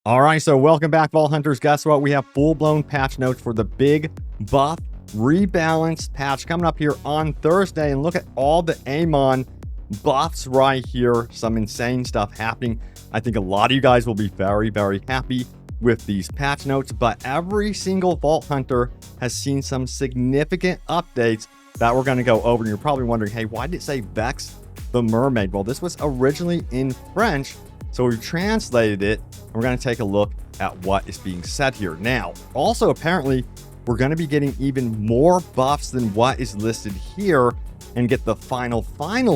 All right, so welcome back, Vault Hunters. Guess what? We have full-blown patch notes for the big buff rebalance patch coming up here on Thursday. And look at all the Amon buffs right here. Some insane stuff happening. I think a lot of you guys will be very, very happy with these patch notes. But every single Vault Hunter has seen some significant updates that we're going to go over. And you're probably wondering, hey, why did it say Vex the Mermaid? Well, this was originally in French, so we've translated it, and we're going to take a look at what is being said here. Now, also apparently, we're going to be getting even more buffs than what is listed here and get the final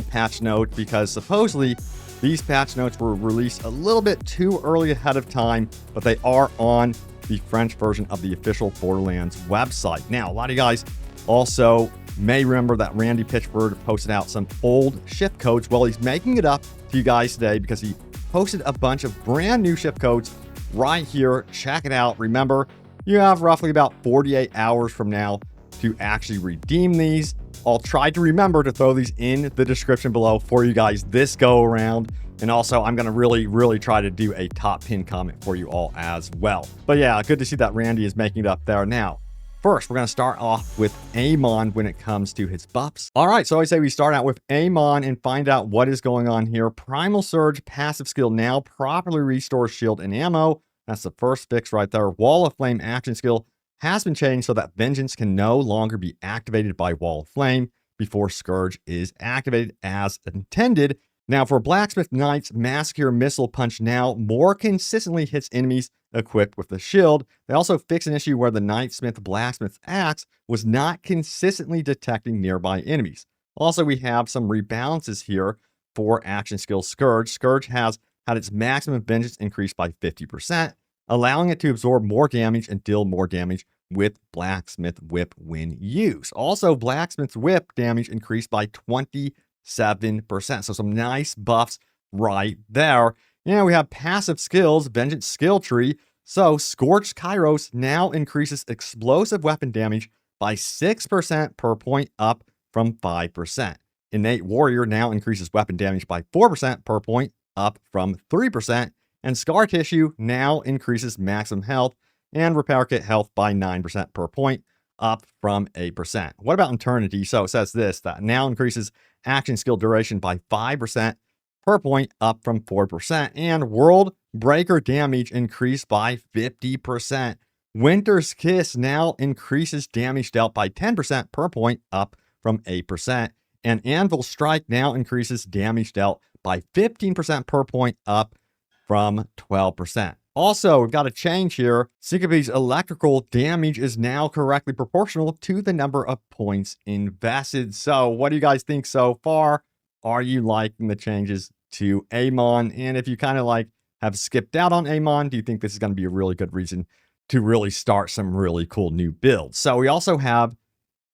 patch note, because supposedly these patch notes were released a little bit too early ahead of time, but they are on the French version of the official Borderlands website. Now, a lot of you guys also may remember that Randy Pitchford posted out some old shift codes. Well, he's making it up to you guys today because he posted a bunch of brand new shift codes right here. Check it out. Remember, you have roughly about 48 hours from now to actually redeem these. I'll try to remember to throw these in the description below for you guys this go around. And also, I'm going to really try to do a top pin comment for you all as well. But yeah, good to see that Randy is making it up there. Now, first, we're going to start off with Amon when it comes to his buffs. All right, so I say we start out with Amon and find out what is going on here. Primal Surge passive skill now properly restores shield and ammo. That's the first fix right there. Wall of Flame action skill has been changed so that Vengeance can no longer be activated by Wall of Flame before Scourge is activated as intended. Now for Blacksmith Knight's Massacre Missile Punch now more consistently hits enemies equipped with the shield. They also fix an issue where the Knightsmith Blacksmith's axe was not consistently detecting nearby enemies. Also, we have some rebalances here for action skill Scourge. Scourge has had its maximum vengeance increased by 50%, allowing it to absorb more damage and deal more damage with Blacksmith Whip when used. Also, Blacksmith's Whip damage increased by 27%. So some nice buffs right there. And we have passive skills, Vengeance Skill Tree. So Scorched Kairos now increases explosive weapon damage by 6% per point, up from 5%. Innate Warrior now increases weapon damage by 4% per point, up from 3%. And Scar Tissue now increases maximum health and Repair Kit health by 9% per point, up from 8%. What about Eternity? So it says this, that now increases action skill duration by 5% per point, up from 4%. And World Breaker damage increased by 50%. Winter's Kiss now increases damage dealt by 10% per point, up from 8%. And Anvil Strike now increases damage dealt by 15% per point, up from 12%. Also, we've got a change here. Syncope's electrical damage is now correctly proportional to the number of points invested. So what do you guys think so far? Are you liking the changes to Amon? And if you kind of like have skipped out on Amon, do you think this is going to be a really good reason to really start some really cool new builds? So we also have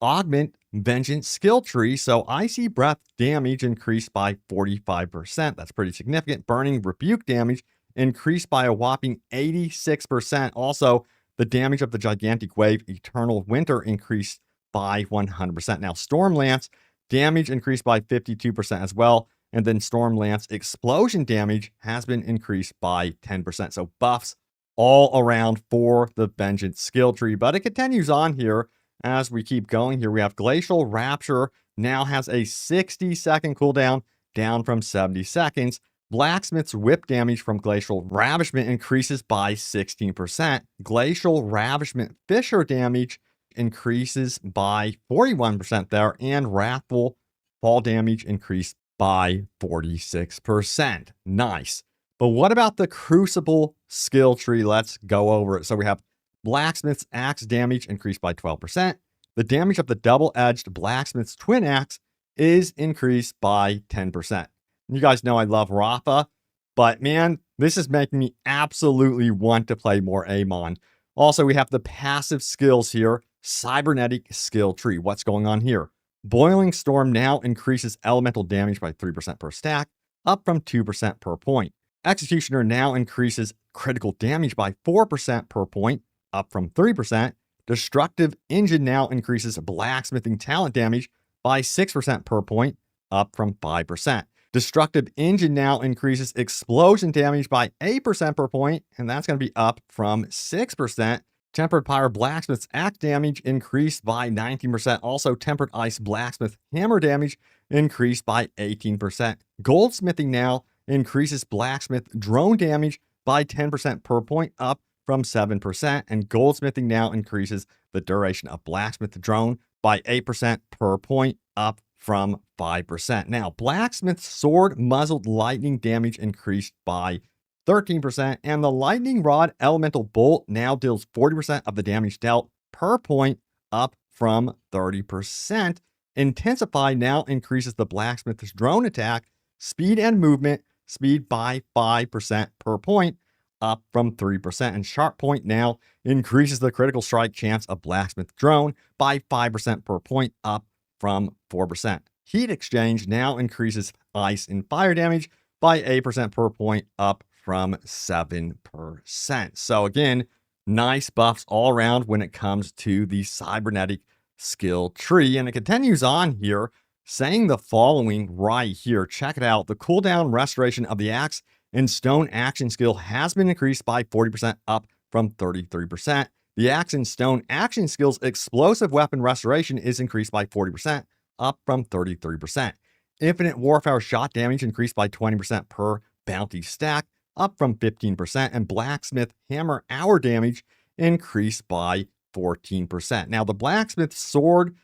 Augment Vengeance Skill Tree. So Icy Breath damage increased by 45%. That's pretty significant. Burning Rebuke damage increased by a whopping 86%. Also, the damage of the Gigantic Wave Eternal Winter increased by 100%. Now, Stormlance damage increased by 52% as well. And then Stormlance explosion damage has been increased by 10%. So buffs all around for the Vengeance skill tree. But it continues on here as we keep going here. We have Glacial Rapture now has a 60-second cooldown, down from 70 seconds. Blacksmith's Whip damage from Glacial Ravishment increases by 16%. Glacial Ravishment Fissure damage increases by 41% there. And Wrathful Fall damage increased by 46%. Nice. But what about the Crucible skill tree? Let's go over it. So we have Blacksmith's Axe damage increased by 12%. The damage of the double-edged Blacksmith's Twin Axe is increased by 10%. You guys know I love Rafa, but man, this is making me absolutely want to play more Amon. Also, we have the passive skills here. Cybernetic skill tree. What's going on here? Boiling Storm now increases elemental damage by 3% per stack, up from 2% per point. Executioner now increases critical damage by 4% per point, up from 3%. Destructive Engine now increases blacksmithing talent damage by 6% per point, up from 5%. Destructive Engine now increases explosion damage by 8% per point, and that's going to be up from 6%. Tempered Pyre Blacksmith's axe damage increased by 19%. Also, Tempered Ice Blacksmith hammer damage increased by 18%. Goldsmithing now increases blacksmith drone damage by 10% per point, up from 7%. And goldsmithing now increases the duration of blacksmith drone by 8% per point, up from 5%. Now, blacksmith's sword muzzled lightning damage increased by 13%, and the lightning rod elemental bolt now deals 40% of the damage dealt per point, up from 30%. Intensify now increases the blacksmith's drone attack speed and movement speed by 5% per point, up from 3%. And Sharp Point now increases the critical strike chance of blacksmith drone by 5% per point, up from 4%. Heat Exchange now increases ice and fire damage by 8% per point, up from 7%. So again, nice buffs all around when it comes to the cybernetic skill tree. And it continues on here saying the following right here. Check it out. The cooldown restoration of the axe and stone action skill has been increased by 40%, up from 33%. The axe and stone action skill's explosive weapon restoration is increased by 40%, up from 33%. Infinite Warfare shot damage increased by 20% per bounty stack, up from 15%, and blacksmith hammer hour damage increased by 14%. Now, the blacksmith sword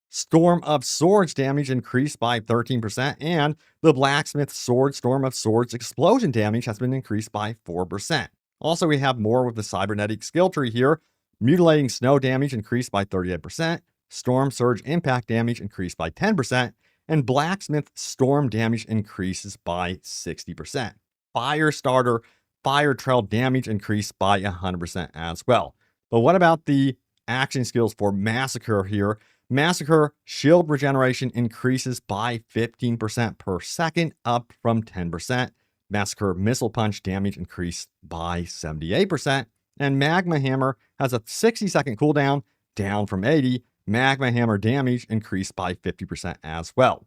Storm of Swords damage increased by 13%, and the blacksmith sword Storm of Swords explosion damage has been increased by 4%. Also, we have more with the cybernetic skill tree here. Mutilating snow damage increased by 38%, storm surge impact damage increased by 10%, and blacksmith storm damage increases by 60%. Fire starter fire trail damage increased by 100% as well. But what about the action skills for Massacre here? Massacre shield regeneration increases by 15% per second, up from 10%. Massacre missile punch damage increased by 78%. And Magma Hammer has a 60-second cooldown, down from 80. Magma Hammer damage increased by 50% as well.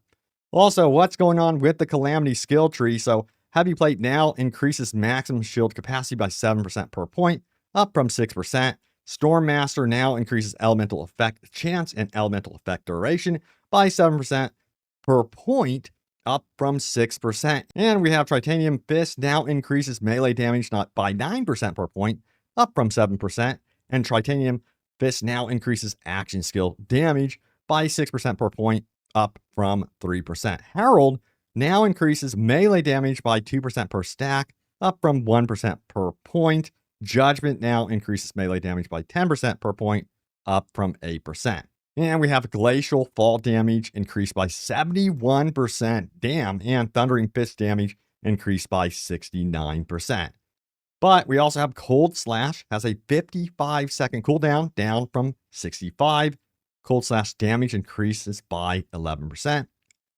Also, what's going on with the Calamity skill tree? So Heavy Plate now increases maximum shield capacity by 7% per point, up from 6%. Storm Master now increases elemental effect chance and elemental effect duration by 7% per point, up from 6%. And we have Titanium Fist now increases melee damage not by 9% per point, up from 7%. And Titanium Fist now increases action skill damage by 6% per point, up from 3%. Herald now increases melee damage by 2% per stack, up from 1% per point. Judgment now increases melee damage by 10% per point, up from 8%. And we have Glacial Fall damage increased by 71%. Damn. And Thundering Fist damage increased by 69%. But we also have Cold Slash has a 55-second cooldown, down from 65. Cold Slash damage increases by 11%.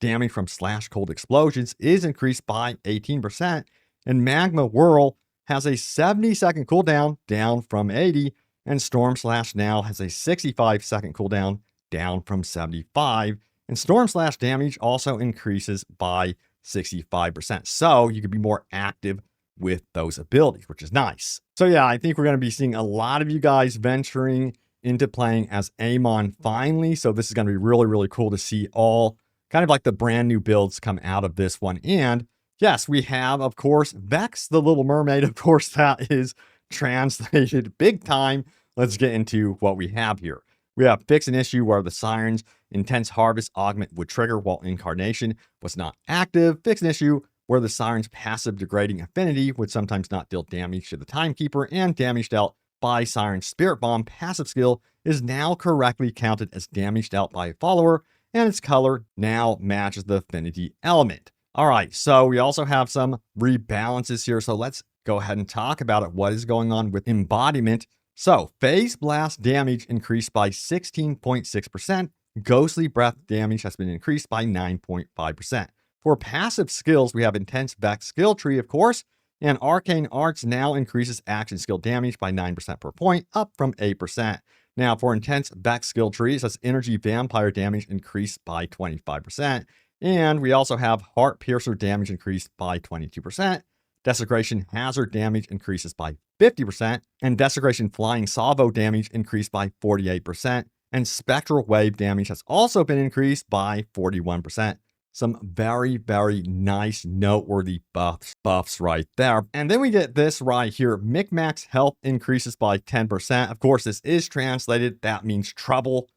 Damage from Slash Cold Explosions is increased by 18%. And Magma Whirl has a 70-second cooldown, down from 80. And Storm Slash now has a 65-second cooldown, down from 75. And Storm Slash damage also increases by 65%. So you can be more active with those abilities, which is nice. So yeah, I think we're going to be seeing a lot of you guys venturing into playing as Amon finally. So this is going to be really, really cool to see all kind of like the brand new builds come out of this one. And yes, we have, of course, Vex, the Little Mermaid. Of course, that is translated big time. Let's get into what we have here. We have Fix an issue where the Siren's Intense Harvest augment would trigger while Incarnation was not active. Fix an issue where the Siren's passive degrading affinity would sometimes not deal damage to the Timekeeper, and damage dealt by Siren's Spirit Bomb passive skill is now correctly counted as damage dealt by a follower, and its color now matches the affinity element. All right, so we also have some rebalances here, so let's go ahead and talk about it. What is going on with Embodiment? So, Phase Blast damage increased by 16.6%. Ghostly Breath damage has been increased by 9.5%. For passive skills, we have Intense Vex skill tree, of course, and Arcane Arts now increases action skill damage by 9% per point, up from 8%. Now, for Intense Vex skill tree, it says Energy Vampire damage increased by 25%. And we also have Heart Piercer damage increased by 22%. Desecration Hazard damage increases by 50%. And Desecration Flying Salvo damage increased by 48%. And Spectral Wave damage has also been increased by 41%. Some very, very nice, noteworthy buffs right there. And then we get this right here. Micmac's health increases by 10%. Of course, this is translated. That means trouble.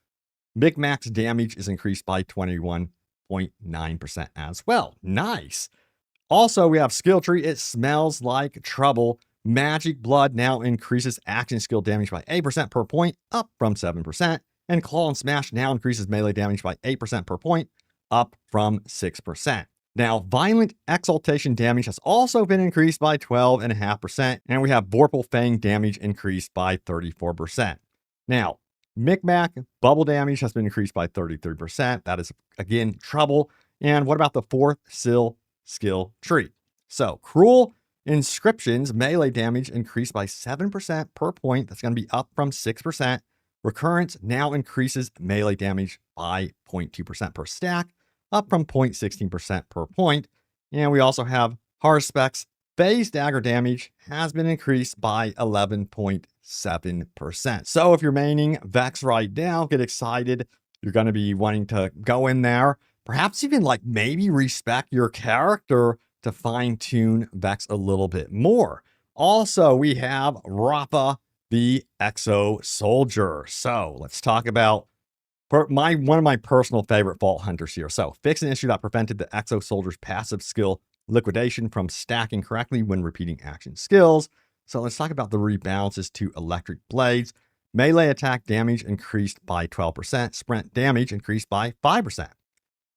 Micmac's damage is increased by 21.9% as well. Nice. Also, we have skill tree. It smells like trouble. Magic Blood now increases action skill damage by 8% per point, up from 7%. And Claw and Smash now increases melee damage by 8% per point, up from 6%. Now, Violent Exaltation damage has also been increased by 12.5%, and we have Vorpal Fang damage increased by 34%. Now, Micmac bubble damage has been increased by 33%. That is, again, trouble. And what about the fourth skill tree? So, Cruel Inscriptions melee damage increased by 7% per point. That's going to be up from 6%. Recurrence now increases melee damage by 0.2% per stack, up from 0.16% per point. And we also have Harspec's Phase Dagger damage has been increased by 11.7%. So if you're maining Vex right now, get excited. You're going to be wanting to go in there, perhaps even like maybe respec your character to fine-tune Vex a little bit more. Also, we have Rafa, the Exo Soldier. So let's talk about one of my personal favorite Vault Hunters here. So fix an issue that prevented the Exo Soldier's passive skill liquidation from stacking correctly when repeating action skills. So let's talk about the rebalances to Electric Blades. Melee attack damage increased by 12%. Sprint damage increased by 5%.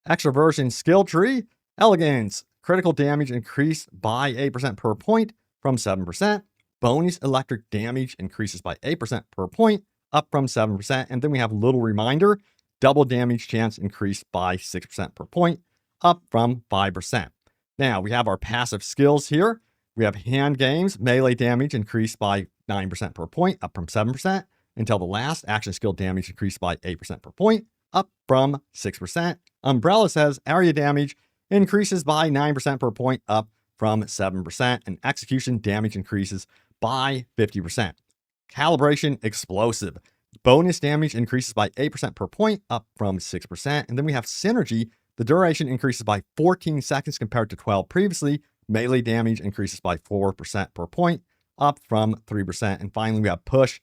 Extroversion skill tree. Elegance. Critical damage increased by 8% per point from 7%. Bonus electric damage increases by 8% per point, up from 7%. And then we have Little Reminder. Double damage chance increased by 6% per point, up from 5%. Now, we have our passive skills here. We have Hand Games. Melee damage increased by 9% per point, up from 7%. Until the last, action skill damage increased by 8% per point, up from 6%. Umbrella says area damage increases by 9% per point, up from 7%. And execution damage increases by 50%. Calibration Explosive. Bonus damage increases by 8% per point, up from 6%. And then we have Synergy. The duration increases by 14 seconds compared to 12 previously. Melee damage increases by 4% per point, up from 3%. And finally, we have Push.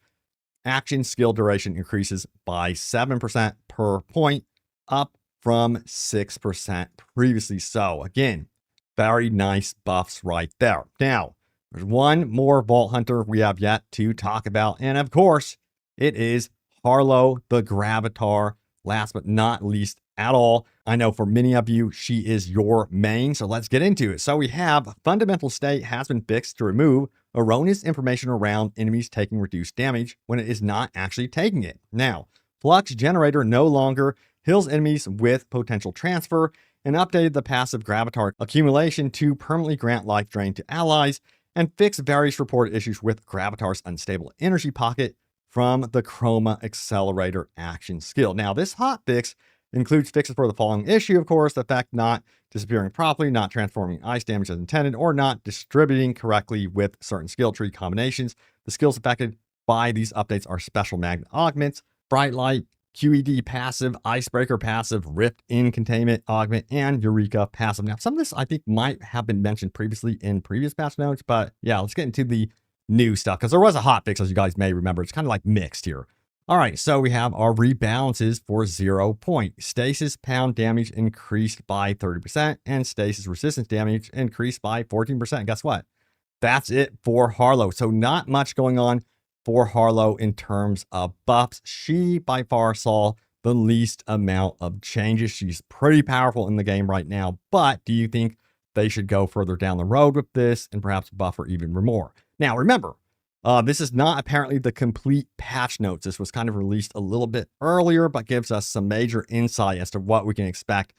Action skill duration increases by 7% per point, up from 6% previously. So again, very nice buffs right there. Now, there's one more Vault Hunter we have yet to talk about. And of course, it is Harlowe the Gravatar. Last but not least at all, I know for many of you, she is your main. So let's get into it. So we have Fundamental State has been fixed to remove erroneous information around enemies taking reduced damage when it is not actually taking it. Now, Flux Generator no longer heals enemies with potential transfer, and updated the passive Gravatar accumulation to permanently grant life drain to allies, and fix various reported issues with Gravatar's unstable energy pocket from the Chroma Accelerator action skill. Now, this hotfix includes fixes for the following issue, of course: the effect not disappearing properly, not transforming ice damage as intended, or not distributing correctly with certain skill tree combinations. The skills affected by these updates are Special Magnet Augments, Bright Light, QED passive, Icebreaker passive, Rift in Containment Augment, and Eureka passive. Now, some of this I think might have been mentioned previously in previous patch notes, but yeah, let's get into the new stuff, because there was a hotfix, as you guys may remember. It's kind of like mixed here. All right, so we have our rebalances for 0 point. Stasis pound damage increased by 30%, and stasis resistance damage increased by 14%. Guess what? That's it for Harlowe. So not much going on for Harlowe in terms of buffs. She by far saw the least amount of changes. She's pretty powerful in the game right now, but do you think they should go further down the road with this and perhaps buff her even more? Now, remember, this is not apparently the complete patch notes. This was kind of released a little bit earlier, but gives us some major insight as to what we can expect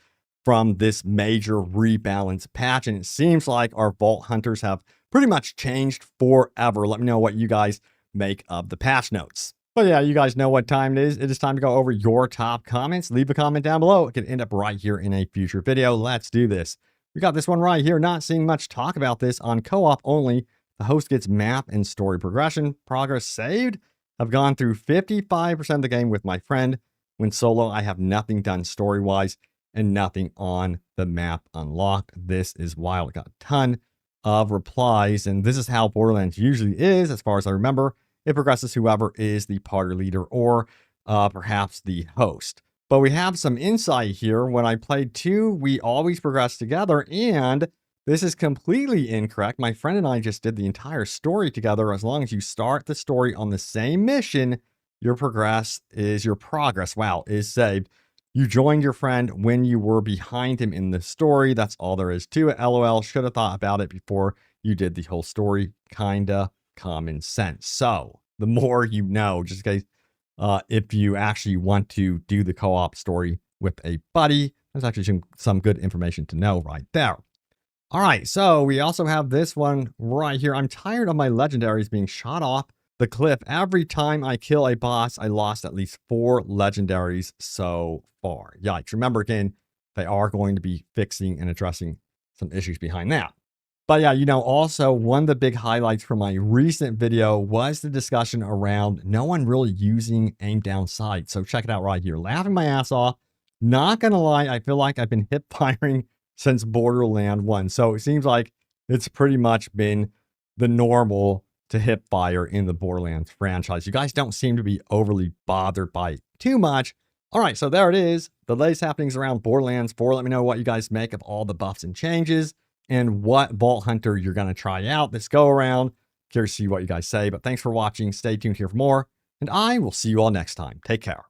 from this major rebalance patch. And it seems like our Vault Hunters have pretty much changed forever. Let me know what you guys make of the patch notes. But yeah, you guys know what time it is. It is time to go over your top comments. Leave a comment down below. It could end up right here in a future video. Let's do this. We got this one right here. Not seeing much talk about this on co-op only. The host gets map and story progression. Progress saved. I've gone through 55% of the game with my friend. When solo, I have nothing done story-wise and nothing on the map unlocked. This is wild. I got a ton of replies, and this is how Borderlands usually is, as far as I remember. It progresses whoever is the party leader or perhaps the host. But we have some insight here. When I played 2, we always progressed together, and this is completely incorrect. My friend and I just did the entire story together. As long as you start the story on the same mission, your progress is saved. You joined your friend when you were behind him in the story. That's all there is to it. LOL, should have thought about it before you did the whole story. Kinda common sense. So the more you know, just in case if you actually want to do the co-op story with a buddy, that's actually some good information to know right there. All right, so we also have this one right here. I'm tired of my legendaries being shot off the cliff. Every time I kill a boss, I lost at least 4 legendaries so far. Yikes. Remember, again, they are going to be fixing and addressing some issues behind that. But yeah, you know, also one of the big highlights from my recent video was the discussion around no one really using aim down sight. So check it out right here. Laughing my ass off. Not gonna lie, I feel like I've been hip firing since Borderlands 1. So it seems like it's pretty much been the normal to hip fire in the Borderlands franchise. You guys don't seem to be overly bothered by it too much. All right, so there it is. The latest happenings around Borderlands 4. Let me know what you guys make of all the buffs and changes, and what Vault Hunter you're going to try out this go around. Curious to see what you guys say, but thanks for watching. Stay tuned here for more, and I will see you all next time. Take care.